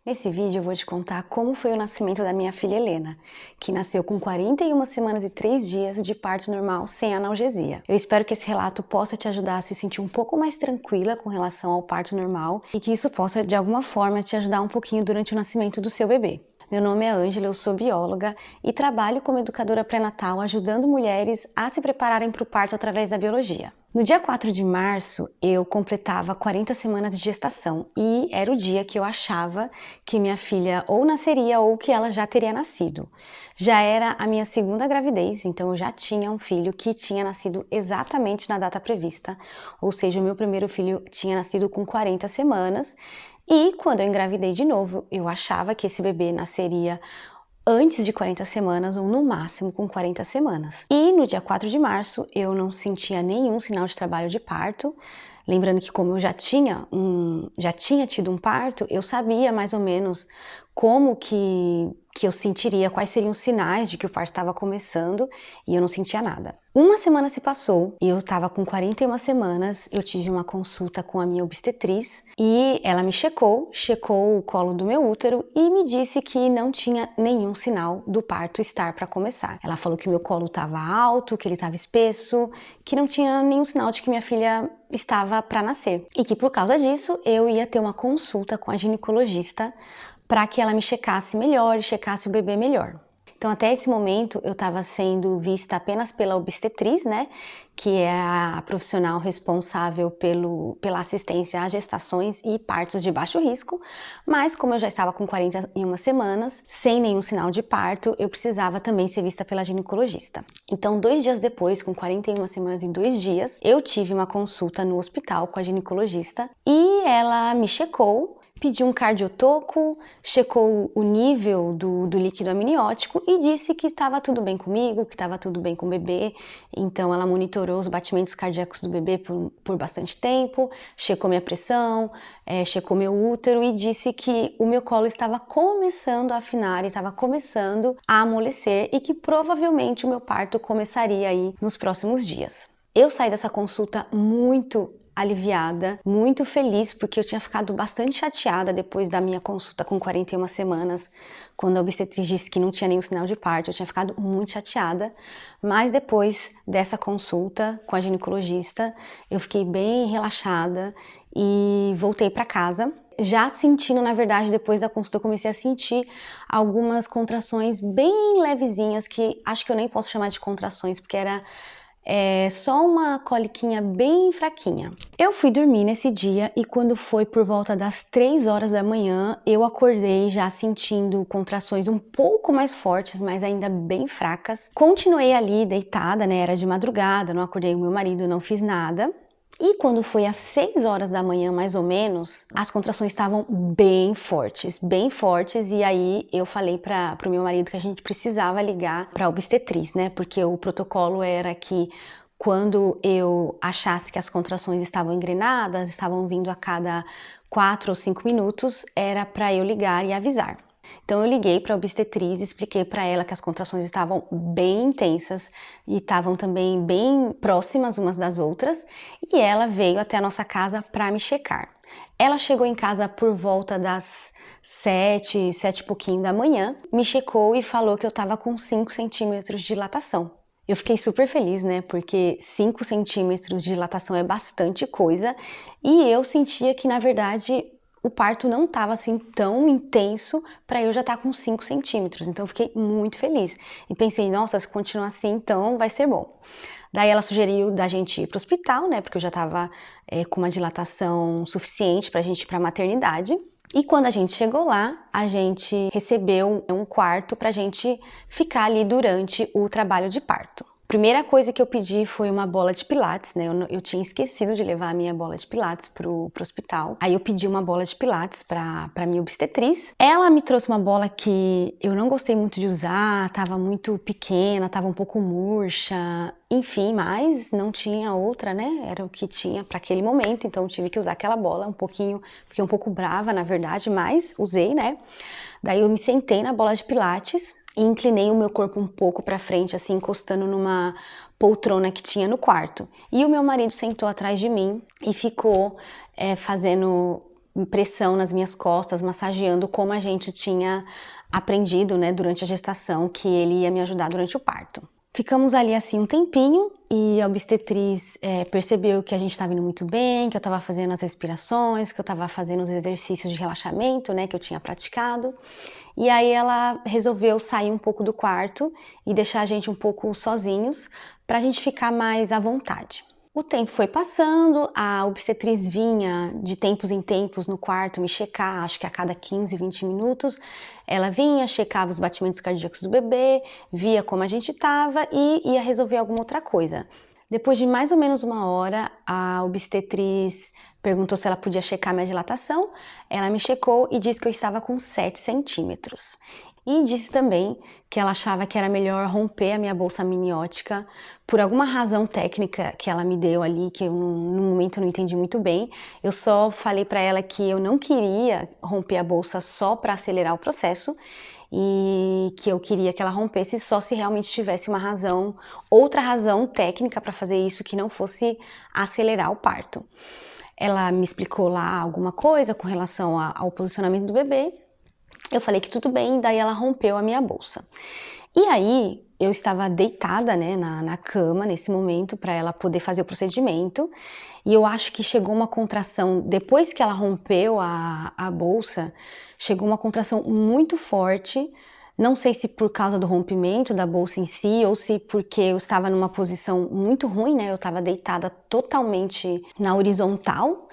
Nesse vídeo eu vou te contar como foi o nascimento da minha filha Helena, que nasceu com 41 semanas e 3 dias de parto normal sem analgesia. Eu espero que esse relato possa te ajudar a se sentir um pouco mais tranquila com relação ao parto normal e que isso possa de alguma forma te ajudar um pouquinho durante o nascimento do seu bebê. Meu nome é Ângela, eu sou bióloga e trabalho como educadora pré-natal ajudando mulheres a se prepararem para o parto através da biologia. No dia 4 de março, eu completava 40 semanas de gestação e era o dia que eu achava que minha filha ou nasceria ou que ela já teria nascido. Já era a minha segunda gravidez, então eu já tinha um filho que tinha nascido exatamente na data prevista, ou seja, o meu primeiro filho tinha nascido com 40 semanas e quando eu engravidei de novo, eu achava que esse bebê nasceria antes de 40 semanas ou no máximo com 40 semanas. E no dia 4 de março eu não sentia nenhum sinal de trabalho de parto. Lembrando que como eu já tinha tido um parto, eu sabia mais ou menos como que eu sentiria, quais seriam os sinais de que o parto estava começando e eu não sentia nada. Uma semana se passou e eu estava com 41 semanas, eu tive uma consulta com a minha obstetriz e ela me checou o colo do meu útero e me disse que não tinha nenhum sinal do parto estar para começar. Ela falou que meu colo estava alto, que ele estava espesso, que não tinha nenhum sinal de que minha filha estava para nascer e que por causa disso eu ia ter uma consulta com a ginecologista para que ela me checasse melhor e checasse o bebê melhor. Então até esse momento eu estava sendo vista apenas pela obstetriz, né, que é a profissional responsável pela assistência a gestações e partos de baixo risco, mas como eu já estava com 41 semanas, sem nenhum sinal de parto, eu precisava também ser vista pela ginecologista. Então 2 dias depois, com 41 semanas e 2 dias, eu tive uma consulta no hospital com a ginecologista e ela me checou, pediu um cardiotoco, checou o nível do líquido amniótico e disse que estava tudo bem comigo, que estava tudo bem com o bebê. Então ela monitorou os batimentos cardíacos do bebê por bastante tempo, checou minha pressão, checou meu útero e disse que o meu colo estava começando a afinar e estava começando a amolecer e que provavelmente o meu parto começaria aí nos próximos dias. Eu saí dessa consulta muito aliviada, muito feliz, porque eu tinha ficado bastante chateada depois da minha consulta com 41 semanas, quando a obstetriz disse que não tinha nenhum sinal de parto. Eu tinha ficado muito chateada, mas depois dessa consulta com a ginecologista, eu fiquei bem relaxada e voltei para casa. Já sentindo, na verdade, depois da consulta eu comecei a sentir algumas contrações bem levezinhas, que acho que eu nem posso chamar de contrações, porque era só uma coliquinha bem fraquinha. Eu fui dormir nesse dia e quando foi por volta das 3 horas da manhã, eu acordei já sentindo contrações um pouco mais fortes, mas ainda bem fracas. Continuei ali deitada, né? Era de madrugada, não acordei o meu marido, não fiz nada. E quando foi às 6 horas da manhã, mais ou menos, as contrações estavam bem fortes, e aí eu falei para o meu marido que a gente precisava ligar para a obstetriz, né? Porque o protocolo era que quando eu achasse que as contrações estavam engrenadas, estavam vindo a cada 4 ou 5 minutos, era para eu ligar e avisar. Então eu liguei para a obstetriz, expliquei para ela que as contrações estavam bem intensas e estavam também bem próximas umas das outras, e ela veio até a nossa casa para me checar. Ela chegou em casa por volta das 7 e pouquinho da manhã, me checou e falou que eu estava com 5 centímetros de dilatação. Eu fiquei super feliz, né, porque 5 centímetros de dilatação é bastante coisa, e eu sentia que, na verdade, o parto não estava assim tão intenso para eu já estar com 5 centímetros, então eu fiquei muito feliz. E pensei, nossa, se continuar assim, então vai ser bom. Daí ela sugeriu da gente ir para o hospital, né, porque eu já estava com uma dilatação suficiente para a gente ir para a maternidade. E quando a gente chegou lá, a gente recebeu um quarto para a gente ficar ali durante o trabalho de parto. Primeira coisa que eu pedi foi uma bola de pilates, né? Eu tinha esquecido de levar a minha bola de pilates pro hospital. Aí eu pedi uma bola de pilates pra minha obstetriz. Ela me trouxe uma bola que eu não gostei muito de usar, tava muito pequena, tava um pouco murcha, enfim, mas não tinha outra, né? Era o que tinha para aquele momento, então eu tive que usar aquela bola fiquei um pouco brava, na verdade, mas usei, né? Daí eu me sentei na bola de pilates e inclinei o meu corpo um pouco para frente, assim, encostando numa poltrona que tinha no quarto. E o meu marido sentou atrás de mim e ficou fazendo pressão nas minhas costas, massageando como a gente tinha aprendido, né, durante a gestação, que ele ia me ajudar durante o parto. Ficamos ali assim um tempinho e a obstetriz percebeu que a gente estava indo muito bem, que eu estava fazendo as respirações, que eu estava fazendo os exercícios de relaxamento, né, que eu tinha praticado. E aí ela resolveu sair um pouco do quarto e deixar a gente um pouco sozinhos para a gente ficar mais à vontade. O tempo foi passando, a obstetriz vinha de tempos em tempos no quarto me checar, acho que a cada 15, 20 minutos. Ela vinha, checava os batimentos cardíacos do bebê, via como a gente estava e ia resolver alguma outra coisa. Depois de mais ou menos uma hora, a obstetriz perguntou se ela podia checar minha dilatação. Ela me checou e disse que eu estava com 7 centímetros. E disse também que ela achava que era melhor romper a minha bolsa amniótica por alguma razão técnica que ela me deu ali, que eu no momento não entendi muito bem. Eu só falei para ela que eu não queria romper a bolsa só para acelerar o processo e que eu queria que ela rompesse só se realmente tivesse uma razão, outra razão técnica para fazer isso que não fosse acelerar o parto. Ela me explicou lá alguma coisa com relação ao posicionamento do bebê. Eu falei que tudo bem, daí ela rompeu a minha bolsa. E aí, eu estava deitada, né, na cama nesse momento para ela poder fazer o procedimento. E eu acho que chegou uma contração, depois que ela rompeu a bolsa, chegou uma contração muito forte. Não sei se por causa do rompimento da bolsa em si ou se porque eu estava numa posição muito ruim, né? Eu estava deitada totalmente na horizontal.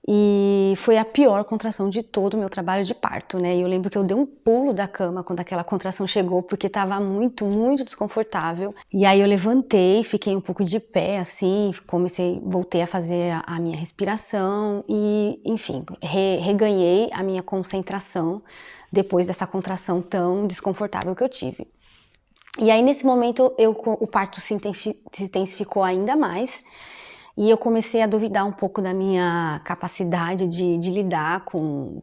E foi a pior contração de todo o meu trabalho de parto, né? E eu lembro que eu dei um pulo da cama quando aquela contração chegou, porque estava muito, muito desconfortável. E aí eu levantei, fiquei um pouco de pé, assim, voltei a fazer a minha respiração e, enfim, reganhei a minha concentração depois dessa contração tão desconfortável que eu tive. E aí, nesse momento, o parto se intensificou ainda mais. E eu comecei a duvidar um pouco da minha capacidade de lidar com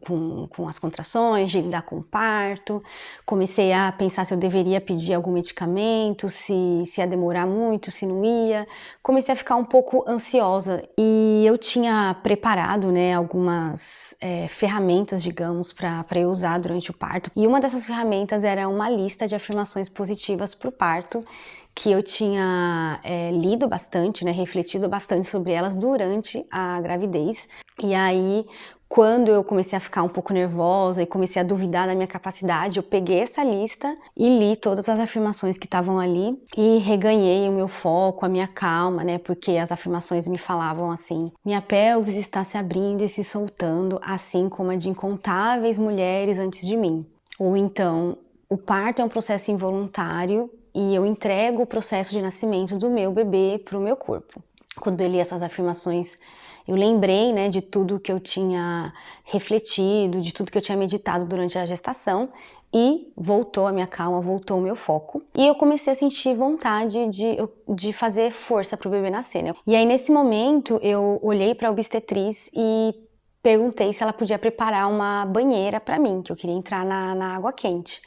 as contrações, de lidar com o parto. Comecei a pensar se eu deveria pedir algum medicamento, se ia demorar muito, se não ia. Comecei a ficar um pouco ansiosa e eu tinha preparado, né, algumas ferramentas, digamos, para eu usar durante o parto. E uma dessas ferramentas era uma lista de afirmações positivas para o parto, que eu tinha lido bastante, né, refletido bastante sobre elas durante a gravidez. E aí, quando eu comecei a ficar um pouco nervosa e comecei a duvidar da minha capacidade, eu peguei essa lista e li todas as afirmações que estavam ali e reganhei o meu foco, a minha calma, né, porque as afirmações me falavam assim: minha pelvis está se abrindo e se soltando, assim como a de incontáveis mulheres antes de mim. Ou então, o parto é um processo involuntário e eu entrego o processo de nascimento do meu bebê para o meu corpo. Quando eu li essas afirmações, eu lembrei, né, de tudo que eu tinha refletido, de tudo que eu tinha meditado durante a gestação e voltou a minha calma, voltou o meu foco. E eu comecei a sentir vontade de fazer força para o bebê nascer, né? E aí, nesse momento, eu olhei para a obstetriz e perguntei se ela podia preparar uma banheira para mim, que eu queria entrar na água quente.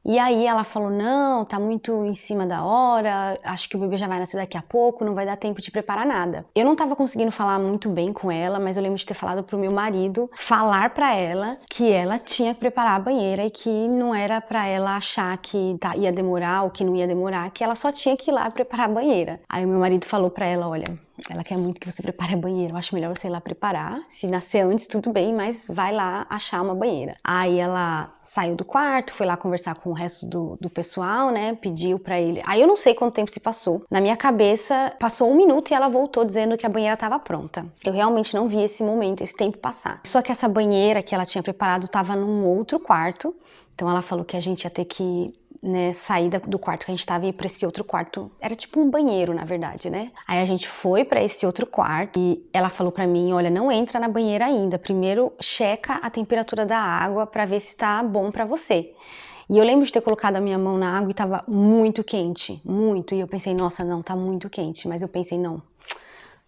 E aí ela falou: não, tá muito em cima da hora, acho que o bebê já vai nascer daqui a pouco, não vai dar tempo de preparar nada. Eu não tava conseguindo falar muito bem com ela, mas eu lembro de ter falado pro meu marido, falar pra ela que ela tinha que preparar a banheira e que não era pra ela achar que ia demorar ou que não ia demorar, que ela só tinha que ir lá preparar a banheira. Aí o meu marido falou pra ela: olha, ela quer muito que você prepare a banheira, eu acho melhor você ir lá preparar. Se nascer antes, tudo bem, mas vai lá achar uma banheira. Aí ela saiu do quarto, foi lá conversar com o resto do pessoal, né? Pediu pra ele. Aí eu não sei quanto tempo se passou. Na minha cabeça, passou 1 minuto e ela voltou dizendo que a banheira estava pronta. Eu realmente não vi esse momento, esse tempo passar. Só que essa banheira que ela tinha preparado estava num outro quarto. Então ela falou que a gente ia ter que, né, sair do quarto que a gente tava e ir pra esse outro quarto. Era tipo um banheiro, na verdade, né? Aí a gente foi pra esse outro quarto e ela falou pra mim: olha, não entra na banheira ainda. Primeiro checa a temperatura da água pra ver se tá bom pra você. E eu lembro de ter colocado a minha mão na água e tava muito quente, muito. E eu pensei: nossa, não, tá muito quente. Mas eu pensei: não,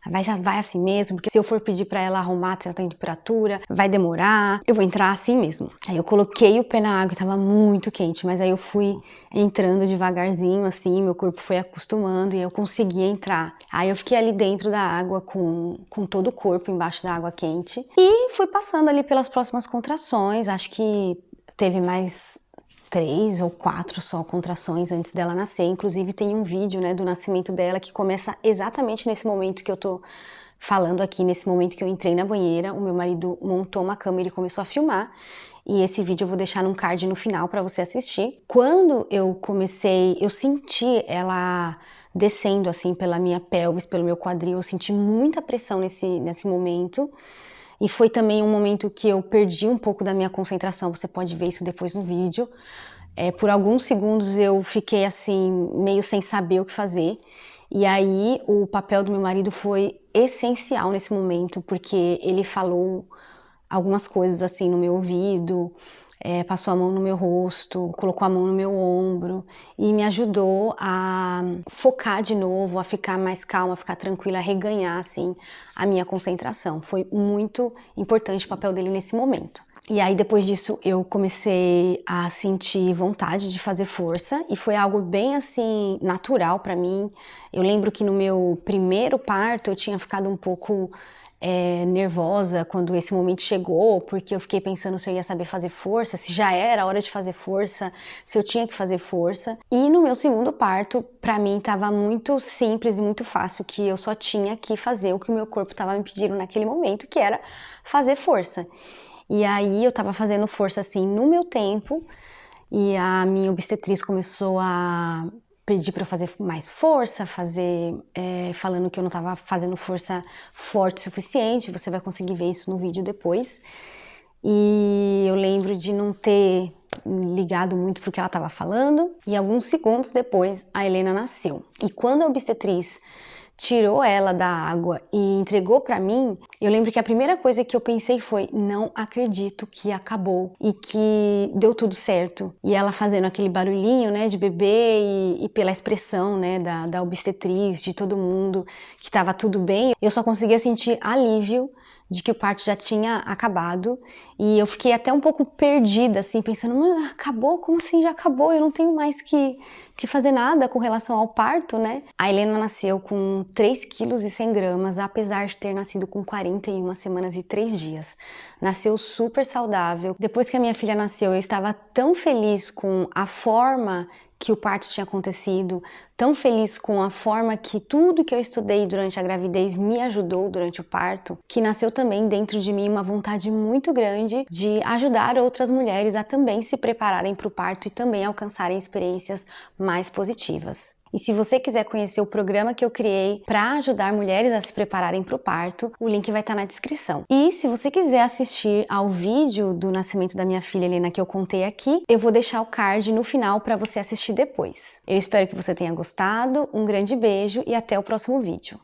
vai assim mesmo, porque se eu for pedir pra ela arrumar essa temperatura, vai demorar, eu vou entrar assim mesmo. Aí eu coloquei o pé na água e tava muito quente, mas aí eu fui entrando devagarzinho assim, meu corpo foi acostumando e eu consegui entrar. Aí eu fiquei ali dentro da água com todo o corpo embaixo da água quente e fui passando ali pelas próximas contrações, acho que teve mais 3 ou 4 só contrações antes dela nascer. Inclusive tem um vídeo, né, do nascimento dela que começa exatamente nesse momento que eu tô falando aqui, nesse momento que eu entrei na banheira. O meu marido montou uma câmera e começou a filmar. E esse vídeo eu vou deixar num card no final para você assistir. Quando eu comecei, eu senti ela descendo assim pela minha pelvis, pelo meu quadril. Eu senti muita pressão nesse momento. E foi também um momento que eu perdi um pouco da minha concentração, você pode ver isso depois no vídeo. Por alguns segundos eu fiquei assim, meio sem saber o que fazer. E aí o papel do meu marido foi essencial nesse momento, porque ele falou algumas coisas assim no meu ouvido, passou a mão no meu rosto, colocou a mão no meu ombro e me ajudou a focar de novo, a ficar mais calma, a ficar tranquila, a reganhar assim a minha concentração. Foi muito importante o papel dele nesse momento. E aí depois disso eu comecei a sentir vontade de fazer força e foi algo bem assim natural para mim. Eu lembro que no meu primeiro parto eu tinha ficado um pouco nervosa quando esse momento chegou, porque eu fiquei pensando se eu ia saber fazer força, se já era a hora de fazer força, se eu tinha que fazer força. E no meu segundo parto, pra mim tava muito simples e muito fácil, que eu só tinha que fazer o que o meu corpo tava me pedindo naquele momento, que era fazer força. E aí eu tava fazendo força assim no meu tempo, e a minha obstetriz começou a pedir para eu fazer mais força, falando que eu não estava fazendo força forte o suficiente. Você vai conseguir ver isso no vídeo depois. E eu lembro de não ter ligado muito pro que ela estava falando. E alguns segundos depois, a Helena nasceu. E quando a obstetriz tirou ela da água e entregou para mim, eu lembro que a primeira coisa que eu pensei foi: não acredito que acabou e que deu tudo certo. E ela fazendo aquele barulhinho, né, de bebê e pela expressão, né, da obstetriz, de todo mundo, que estava tudo bem, eu só conseguia sentir alívio de que o parto já tinha acabado, e eu fiquei até um pouco perdida, assim, pensando: mas acabou? Como assim já acabou? Eu não tenho mais que fazer nada com relação ao parto, né? A Helena nasceu com 3 quilos e 100 gramas, apesar de ter nascido com 41 semanas e 3 dias. Nasceu super saudável. Depois que a minha filha nasceu, eu estava tão feliz com a forma que o parto tinha acontecido, tão feliz com a forma que tudo que eu estudei durante a gravidez me ajudou durante o parto, que nasceu também dentro de mim uma vontade muito grande de ajudar outras mulheres a também se prepararem para o parto e também alcançarem experiências mais positivas. E se você quiser conhecer o programa que eu criei para ajudar mulheres a se prepararem para o parto, o link vai estar na descrição. E se você quiser assistir ao vídeo do nascimento da minha filha Helena que eu contei aqui, eu vou deixar o card no final para você assistir depois. Eu espero que você tenha gostado, um grande beijo e até o próximo vídeo.